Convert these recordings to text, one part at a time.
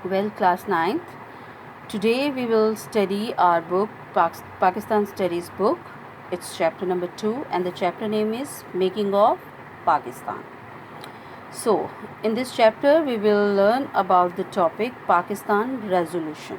Well, class 9th. Today we will study our book, Pakistan Studies book. It's chapter number 2, and the chapter name is Making of Pakistan. So, in this chapter we will learn about the topic Pakistan Resolution.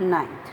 9th.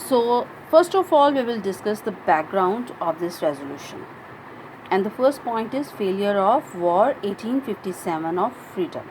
So first of all we will discuss the background of this resolution, and the first point is failure of war 1857 of freedom.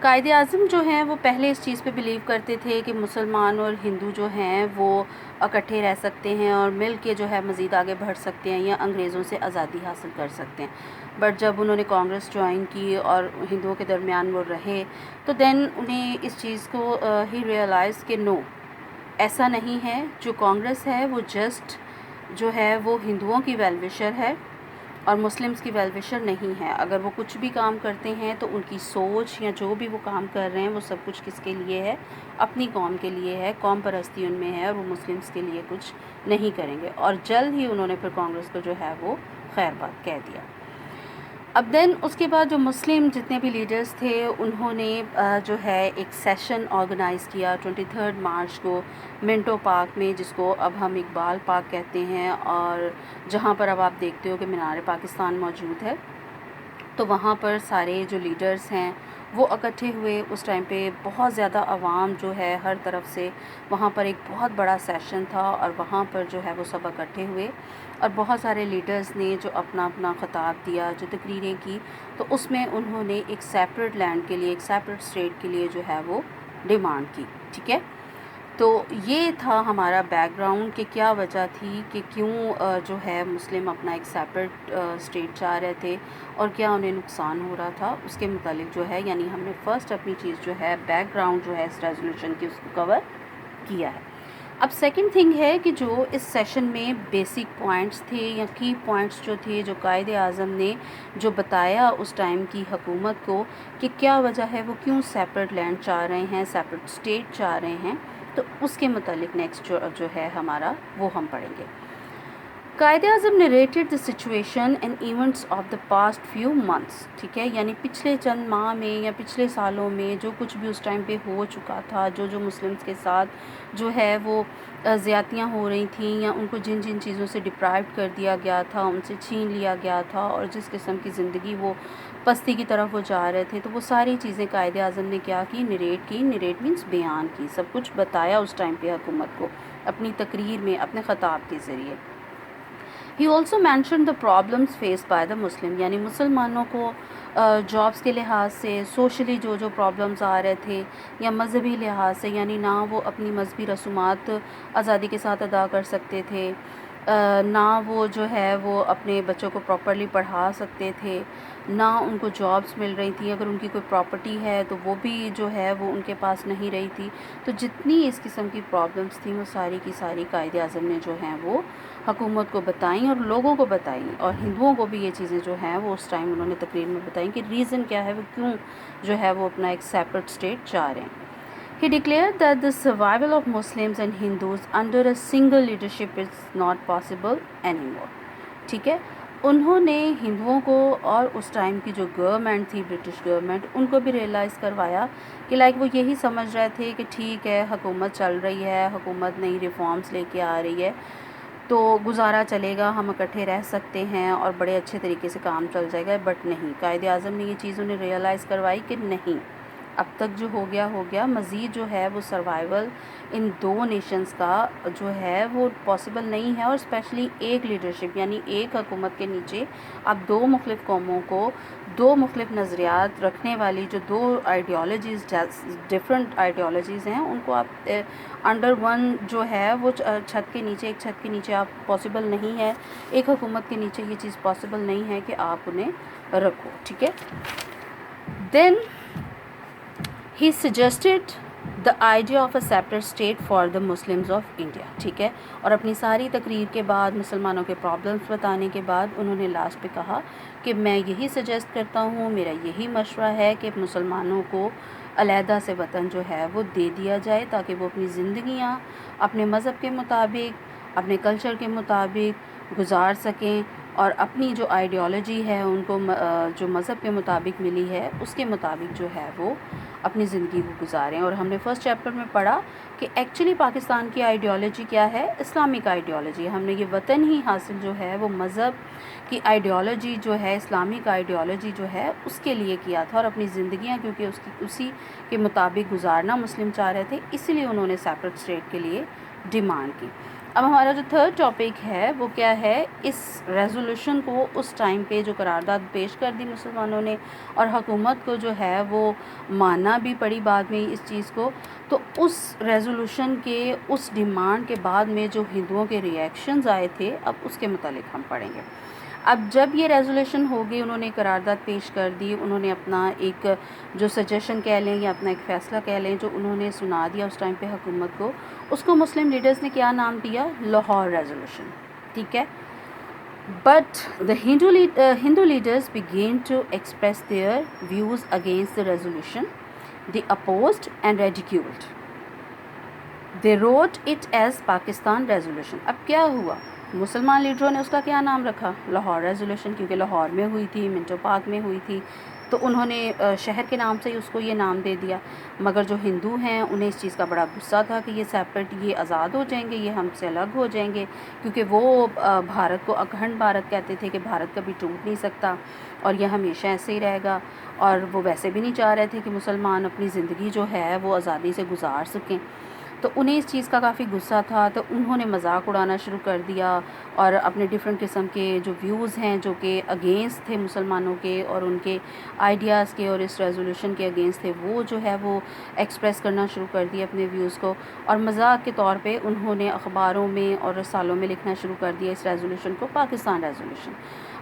Quaid Azam جو ہیں وہ پہلے اس چیز پہ blue کرتے تھے کہ مسلمان اور ہندو جو ہیں وہ اکٹھے رہ سکتے ہیں اور مل کے جو ہے مزید آگے بڑھ سکتے ہیں یا انگریزوں سے آزادی حاصل کر سکتے ہیں. بٹ جب انہوں نے کانگریس جوائن کی اور ہندوؤں کے درمیان وہ رہے تو دین انہیں اس چیز کو ہی ریئلائز کہ نو، ایسا نہیں ہے. جو کانگریس ہے وہ جسٹ جو ہے وہ ہندوؤں کی ویل وشر ہے اور مسلمس کی ویل وشر نہیں ہے. اگر وہ کچھ بھی کام کرتے ہیں تو ان کی سوچ یا جو بھی وہ کام کر رہے ہیں وہ سب کچھ کس کے لیے ہے؟ اپنی قوم کے لیے ہے. قوم پرستی ان میں ہے اور وہ مسلمس کے لیے کچھ نہیں کریں گے. اور جلد ہی انہوں نے پھر کانگریس کو جو ہے وہ خیر بات کہہ دیا. اب دین اس کے بعد جو مسلم جتنے بھی لیڈرز تھے انہوں نے جو ہے ایک سیشن آرگنائز کیا 23 مارچ کو منٹو پارک میں، جس کو اب ہم اقبال پارک کہتے ہیں، اور جہاں پر اب آپ دیکھتے ہو کہ مینار پاکستان موجود ہے. تو وہاں پر سارے جو لیڈرز ہیں وہ اکٹھے ہوئے. اس ٹائم پہ بہت زیادہ عوام جو ہے ہر طرف سے، وہاں پر ایک بہت بڑا سیشن تھا اور وہاں پر جو ہے وہ سب اکٹھے ہوئے اور بہت سارے لیڈرز نے جو اپنا اپنا خطاب دیا، جو تقریریں کی. تو اس میں انہوں نے ایک سیپریٹ لینڈ کے لیے، ایک سیپریٹ اسٹیٹ کے لیے جو ہے وہ ڈیمانڈ کی. ٹھیک ہے، تو یہ تھا ہمارا بیک گراؤنڈ کہ کیا وجہ تھی کہ کیوں جو ہے مسلم اپنا ایک سیپریٹ اسٹیٹ چاہ رہے تھے اور کیا انہیں نقصان ہو رہا تھا. اس کے متعلق جو ہے یعنی ہم نے فرسٹ اپنی چیز جو ہے بیک گراؤنڈ جو ہے اس ریزولوشن کی اس کو کور کیا ہے. اب سیکنڈ تھنگ ہے کہ جو اس سیشن میں بیسک پوائنٹس تھے یا کی پوائنٹس جو تھے جو قائد اعظم نے جو بتایا اس ٹائم کی حکومت کو کہ کیا وجہ ہے وہ کیوں سیپریٹ لینڈ چاہ رہے ہیں، سیپریٹ اسٹیٹ چاہ رہے ہیں، تو اس کے متعلق نیکسٹ جو ہے ہمارا وہ ہم پڑھیں گے. Quaid Azam narrated the situation and events of the past few months. ٹھیک ہے، یعنی پچھلے چند ماہ میں یا پچھلے سالوں میں جو کچھ بھی اس ٹائم پہ ہو چکا تھا، جو مسلمس کے ساتھ جو ہے وہ زیادتیاں ہو رہی تھیں یا ان کو جن جن چیزوں سے ڈپرائیوڈ کر دیا گیا تھا، ان سے چھین لیا گیا تھا اور جس قسم کی زندگی وہ پستی کی طرف وہ جا رہے تھے، تو وہ ساری چیزیں قائد اعظم نے کیا کی؟ نریٹ مینس بیان کی، سب کچھ بتایا اس ٹائم پہ حکومت کو اپنی تقریر میں، اپنے خطاب کے ذریعے. He also mentioned the problems faced by the Muslim، یعنی مسلمانوں کو جابس کے لحاظ سے، سوشلی جو پرابلمز آ رہے تھے یا مذہبی لحاظ سے، یعنی نہ وہ اپنی مذہبی رسومات آزادی کے ساتھ ادا کر سکتے تھے، نہ وہ جو ہے وہ اپنے بچوں کو پراپرلی پڑھا سکتے تھے، نہ ان کو جابس مل رہی تھیں، اگر ان کی کوئی پراپرٹی ہے تو وہ بھی جو ہے وہ ان کے پاس نہیں رہی تھی. تو جتنی اس قسم کی پرابلمس تھیں وہ ساری کی ساری قائد اعظم نے جو ہیں وہ حکومت کو بتائیں اور لوگوں کو بتائیں، اور ہندوؤں کو بھی یہ چیزیں جو ہیں وہ اس ٹائم انہوں نے تقریر میں بتائیں کہ ریزن کیا ہے، وہ کیوں جو ہے وہ اپنا ایک سیپریٹ اسٹیٹ چاہ رہے ہیں. He declared that the survival of Muslims and Hindus under a single leadership is not possible anymore. ٹھیک ہے، انہوں نے ہندوؤں کو اور اس ٹائم کی جو گورنمنٹ تھی، برٹش گورنمنٹ، ان کو بھی ریئلائز کروایا کہ وہ یہی سمجھ رہے تھے کہ ٹھیک ہے حکومت چل رہی ہے، حکومت نئی ریفارمز لے کے آ رہی ہے تو گزارا چلے گا، ہم اکٹھے رہ سکتے ہیں اور بڑے اچھے طریقے سے کام چل جائے گا. بٹ نہیں، قائد اعظم نے یہ چیز انہیں ریئلائز کروائی کہ نہیں، اب تک جو ہو گیا، مزید جو ہے وہ سروائیول ان دو نیشنز کا جو ہے وہ پاسبل نہیں ہے. اور اسپیشلی ایک لیڈرشپ یعنی ایک حکومت کے نیچے اب دو مختلف قوموں کو، دو مختلف نظریات رکھنے والی جو دو آئیڈیالوجیز، ڈفرنٹ آئیڈیالوجیز ہیں، ان کو آپ انڈر ون جو ہے وہ چھت کے نیچے، ایک چھت کے نیچے آپ پاسبل نہیں ہے، ایک حکومت کے نیچے یہ چیز پاسبل نہیں ہے کہ آپ انہیں رکھو. ٹھیک ہے، دین he suggested the idea of a separate state for the Muslims of India. ٹھیک ہے، اور اپنی ساری تقریر کے بعد، مسلمانوں کے پرابلمس بتانے کے بعد انہوں نے لاسٹ پہ کہا کہ میں یہی سجیسٹ کرتا ہوں، میرا یہی مشورہ ہے کہ مسلمانوں کو علیحدہ سے وطن جو ہے وہ دے دیا جائے تاکہ وہ اپنی زندگیاں اپنے مذہب کے مطابق، اپنے کلچر کے مطابق گزار سکیں اور اپنی جو آئیڈیالوجی ہے ان کو جو مذہب کے مطابق ملی ہے اس کے مطابق جو ہے وہ اپنی زندگی کو گزاریں. اور ہم نے فرسٹ چیپٹر میں پڑھا کہ ایکچولی پاکستان کی آئیڈیالوجی کیا ہے؟ Islamic ideology. ہم نے یہ وطن ہی حاصل جو ہے وہ مذہب کی آئیڈیالوجی جو ہے، اسلامک آئیڈیالوجی جو ہے اس کے لیے کیا تھا، اور اپنی زندگیاں کیونکہ اسی کے مطابق گزارنا مسلم چاہ رہے تھے، اسی لیے انہوں نے سیپریٹ اسٹیٹ کے لیے ڈیمانڈ کی. اب ہمارا جو تھرڈ ٹاپک ہے وہ کیا ہے، اس ریزولوشن کو اس ٹائم پہ جو قرارداد پیش کر دی مسلمانوں نے، اور حکومت کو جو ہے وہ ماننا بھی پڑی بعد میں اس چیز کو، تو اس ریزولوشن کے اس ڈیمانڈ کے بعد میں جو ہندوؤں کے ریئیکشنز آئے تھے، اب اس کے متعلق ہم پڑھیں گے۔ اب جب یہ ریزولوشن ہوگی، انہوں نے قرارداد پیش کر دی، انہوں نے اپنا ایک جو سجیشن کہہ لیں یا اپنا ایک فیصلہ کہہ لیں جو انہوں نے سنا دیا اس ٹائم پہ حکومت کو، اس کو مسلم لیڈرز نے کیا نام دیا؟ لاہور ریزولوشن، ٹھیک ہے۔ But the Hindu leaders began to express their views against the resolution. They opposed and ridiculed. They wrote it as Pakistan resolution. اب کیا ہوا؟ مسلمان لیڈروں نے اس کا کیا نام رکھا؟ لاہور ریزولوشن، کیونکہ لاہور میں ہوئی تھی، منٹو پارک میں ہوئی تھی، تو انہوں نے شہر کے نام سے ہی اس کو یہ نام دے دیا۔ مگر جو ہندو ہیں انہیں اس چیز کا بڑا غصہ تھا کہ یہ سیپریٹ، یہ آزاد ہو جائیں گے، یہ ہم سے الگ ہو جائیں گے، کیونکہ وہ بھارت کو اکھنڈ بھارت کہتے تھے کہ بھارت کبھی ٹوٹ نہیں سکتا اور یہ ہمیشہ ایسے ہی رہے گا، اور وہ ویسے بھی نہیں چاہ رہے تھے کہ مسلمان اپنی زندگی جو ہے وہ آزادی سے گزار سکیں۔ تو انہیں اس چیز کا کافی غصہ تھا، تو انہوں نے مذاق اڑانا شروع کر دیا اور اپنے ڈیفرنٹ قسم کے جو ویوز ہیں جو کہ اگینسٹ تھے مسلمانوں کے اور ان کے آئیڈیاز کے اور اس ریزولوشن کے اگینسٹ تھے، وہ جو ہے وہ ایکسپریس کرنا شروع کر دیا اپنے ویوز کو، اور مذاق کے طور پہ انہوں نے اخباروں میں اور رسالوں میں لکھنا شروع کر دیا اس ریزولوشن کو پاکستان ریزولوشن۔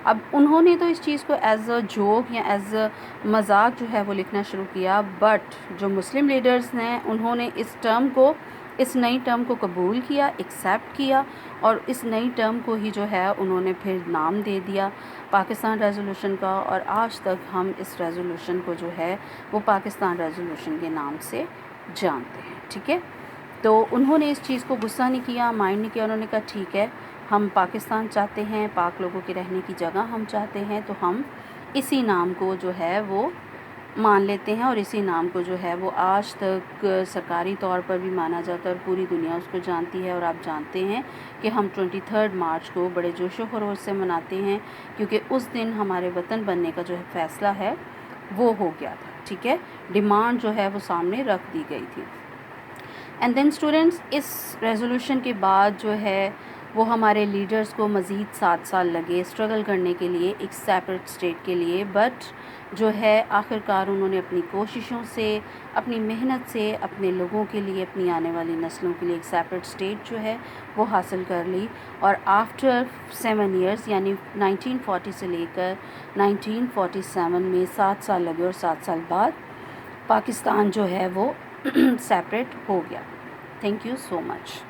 اب انہوں نے تو اس چیز کو ایز اے جوک یا ایز اے مذاق جو ہے وہ لکھنا شروع کیا، بٹ جو مسلم لیڈرز ہیں انہوں نے اس نئی ٹرم کو قبول کیا، ایکسیپٹ کیا، اور اس نئی ٹرم کو ہی جو ہے انہوں نے پھر نام دے دیا پاکستان ریزولوشن کا، اور آج تک ہم اس ریزولوشن کو جو ہے وہ پاکستان ریزولوشن کے نام سے جانتے ہیں، ٹھیک ہے۔ تو انہوں نے اس چیز کو غصہ نہیں کیا، مائنڈ نہیں کیا، انہوں نے کہا ٹھیک ہے، ہم پاکستان چاہتے ہیں، پاک لوگوں کے رہنے کی جگہ ہم چاہتے ہیں، تو ہم اسی نام کو جو ہے وہ مان لیتے ہیں، اور اسی نام کو جو ہے وہ آج تک سرکاری طور پر بھی مانا جاتا ہے اور پوری دنیا اس کو جانتی ہے۔ اور آپ جانتے ہیں کہ ہم 23 مارچ کو بڑے جوش و خروش سے مناتے ہیں، کیونکہ اس دن ہمارے وطن بننے کا جو فیصلہ ہے وہ ہو گیا تھا، ٹھیک ہے، ڈیمانڈ جو ہے وہ سامنے رکھ دی گئی تھی۔ اینڈ دین اسٹوڈنٹس، اس ریزولوشن کے بعد جو ہے وہ ہمارے لیڈرز کو مزید 7 سال لگے اسٹرگل کرنے کے لیے ایک سیپریٹ اسٹیٹ کے لیے، بٹ جو ہے آخر کار انہوں نے اپنی کوششوں سے، اپنی محنت سے، اپنے لوگوں کے لیے، اپنی آنے والی نسلوں کے لیے ایک سیپریٹ اسٹیٹ جو ہے وہ حاصل کر لی، اور آفٹر 7 ایئرس یعنی 1940 سے لے کر 1947 میں 7 سال لگے، اور 7 سال بعد پاکستان جو ہے وہ سیپریٹ ہو گیا۔ Thank you so much.